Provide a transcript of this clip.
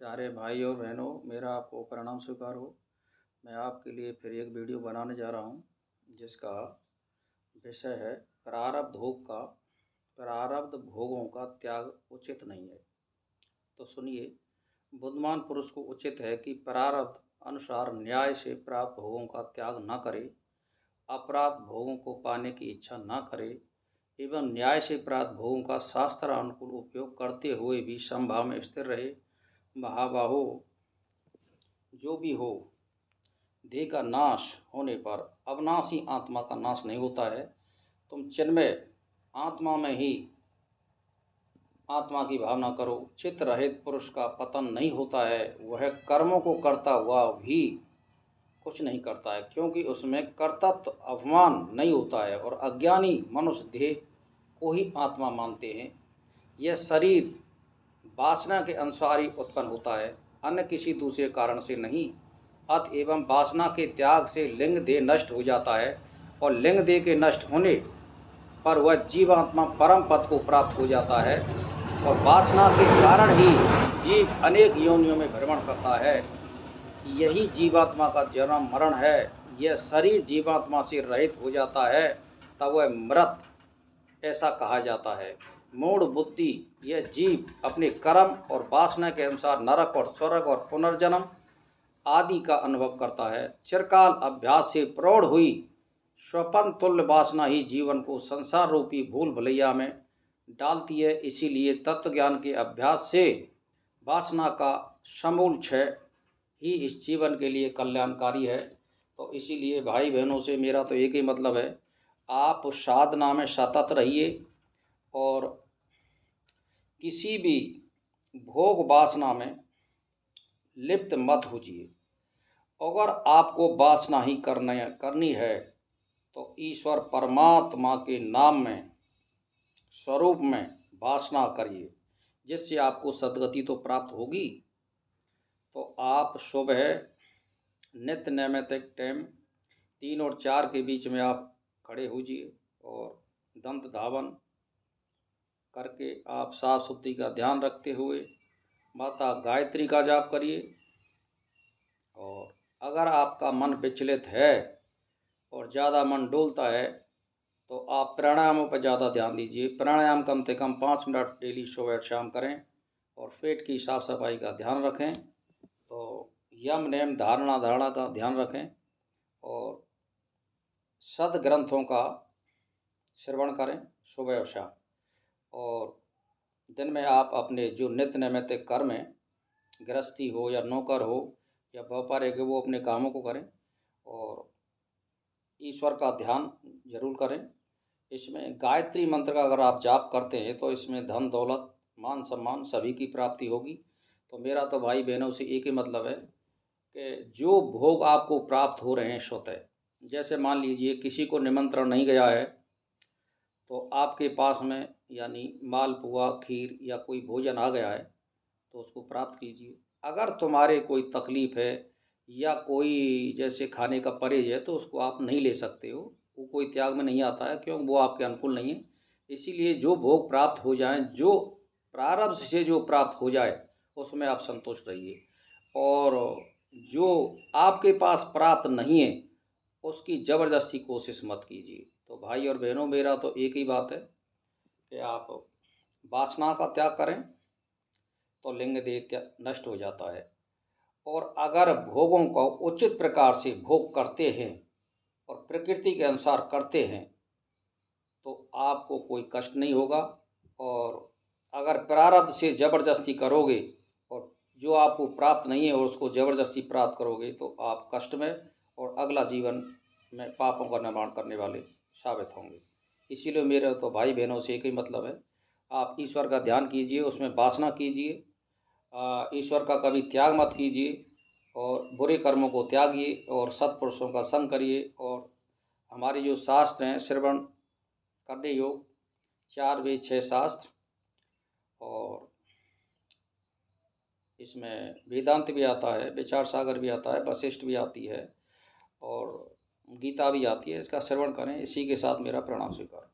प्यारे भाई और बहनों, मेरा आपको प्रणाम स्वीकार हो। मैं आपके लिए फिर एक वीडियो बनाने जा रहा हूं, जिसका विषय है प्रारब्ध भोगों का त्याग उचित नहीं है। तो सुनिए, बुद्धिमान पुरुष को उचित है कि प्रारब्ध अनुसार न्याय से प्राप्त भोगों का त्याग न करे, अप्राप्त भोगों को पाने की इच्छा न करे एवं न्याय से प्राप्त भोगों का शास्त्र अनुकूल उपयोग करते हुए भी समभाव में स्थिर रहे। महाबाहो, जो भी हो, देह का नाश होने पर अविनाशी आत्मा का नाश नहीं होता है। तुम चिन्मय आत्मा में ही आत्मा की भावना करो। चित्त रहित पुरुष का पतन नहीं होता है। वह कर्मों को करता हुआ भी कुछ नहीं करता है, क्योंकि उसमें कर्तृत्व अभिमान नहीं होता है और अज्ञानी मनुष्य देह को ही आत्मा मानते हैं। यह शरीर वासना के अनुसार ही उत्पन्न होता है, अन्य किसी दूसरे कारण से नहीं। अत एवं वासना के त्याग से लिंग देह नष्ट हो जाता है और लिंग देह के नष्ट होने पर वह जीवात्मा परम पद को प्राप्त हो जाता है। और वासना के कारण ही जीव अनेक योनियों में भ्रमण करता है। यही जीवात्मा का जन्म मरण है। यह शरीर जीवात्मा से रहित हो जाता है तब वह मृत ऐसा कहा जाता है। मूढ़ बुद्धि यह जीव अपने कर्म और वासना के अनुसार नरक और स्वर्ग और पुनर्जन्म आदि का अनुभव करता है। चिरकाल अभ्यास से प्रौढ़ हुई स्वपन तुल्य वासना ही जीवन को संसार रूपी भूल भुलैया में डालती है। इसीलिए तत्व ज्ञान के अभ्यास से वासना का समूल क्षय ही इस जीवन के लिए कल्याणकारी है। तो इसीलिए भाई बहनों से मेरा तो एक ही मतलब है, आप साधना में सतत रहिए और किसी भी भोग वासना में लिप्त मत होजिए। अगर आपको वासना ही करनी है तो ईश्वर परमात्मा के नाम में स्वरूप में वासना करिए, जिससे आपको सद्गति तो प्राप्त होगी। तो आप सुबह नित्य नैमित्तिक टाइम 3 और 4 के बीच में आप खड़े होजिए और दंत धावन करके आप साफ सुथरी का ध्यान रखते हुए माता गायत्री का जाप करिए। और अगर आपका मन विचलित है और ज़्यादा मन डोलता है तो आप प्राणायामों पर ज़्यादा ध्यान दीजिए। प्राणायाम कम से कम 5 मिनट डेली सुबह शाम करें और पेट की साफ सफाई का ध्यान रखें। तो यम नियम धारणा का ध्यान रखें और सद्ग्रंथों का श्रवण करें सुबह और शाम। और दिन में आप अपने जो नित्य नैमित्तिक कर्म हैं, गृहस्थी हो या नौकर हो या व्यापारिक हो, वो अपने कामों को करें और ईश्वर का ध्यान जरूर करें। इसमें गायत्री मंत्र का अगर आप जाप करते हैं तो इसमें धन दौलत मान सम्मान सभी की प्राप्ति होगी। तो मेरा तो भाई बहनों से एक ही मतलब है कि जो भोग आपको प्राप्त हो रहे हैं स्वतः, जैसे मान लीजिए किसी को निमंत्रण नहीं गया है तो आपके पास में यानी मालपुआ खीर या कोई भोजन आ गया है तो उसको प्राप्त कीजिए। अगर तुम्हारे कोई तकलीफ़ है या कोई जैसे खाने का परहेज है तो उसको आप नहीं ले सकते हो, वो कोई त्याग में नहीं आता है, क्यों वो आपके अनुकूल नहीं है। इसीलिए जो भोग प्राप्त हो जाए, जो प्रारब्ध से जो प्राप्त हो जाए उसमें आप संतुष्ट रहिए। और जो आपके पास प्राप्त नहीं है उसकी ज़बरदस्ती कोशिश मत कीजिए। तो भाई और बहनों, मेरा तो एक ही बात है कि आप वासना का त्याग करें तो लिंग देह नष्ट हो जाता है। और अगर भोगों को उचित प्रकार से भोग करते हैं और प्रकृति के अनुसार करते हैं तो आपको कोई कष्ट नहीं होगा। और अगर प्रारब्ध से ज़बरदस्ती करोगे और जो आपको प्राप्त नहीं है और उसको ज़बरदस्ती प्राप्त करोगे तो आप कष्ट में और अगला जीवन में पापों का निर्माण करने वाले साबित होंगे। इसीलिए मेरे तो भाई बहनों से एक ही मतलब है, आप ईश्वर का ध्यान कीजिए, उसमें वासना कीजिए, ईश्वर का कभी त्याग मत कीजिए और बुरे कर्मों को त्यागिए और सत्पुरुषों का संग करिए। और हमारे जो शास्त्र हैं, श्रवण करने योग 4 वेद 6 शास्त्र, और इसमें वेदांत भी आता है, विचार सागर भी आता है, वशिष्ठ भी आती है और गीता भी आती है। इसका श्रवण करें। इसी के साथ मेरा प्रणाम स्वीकार।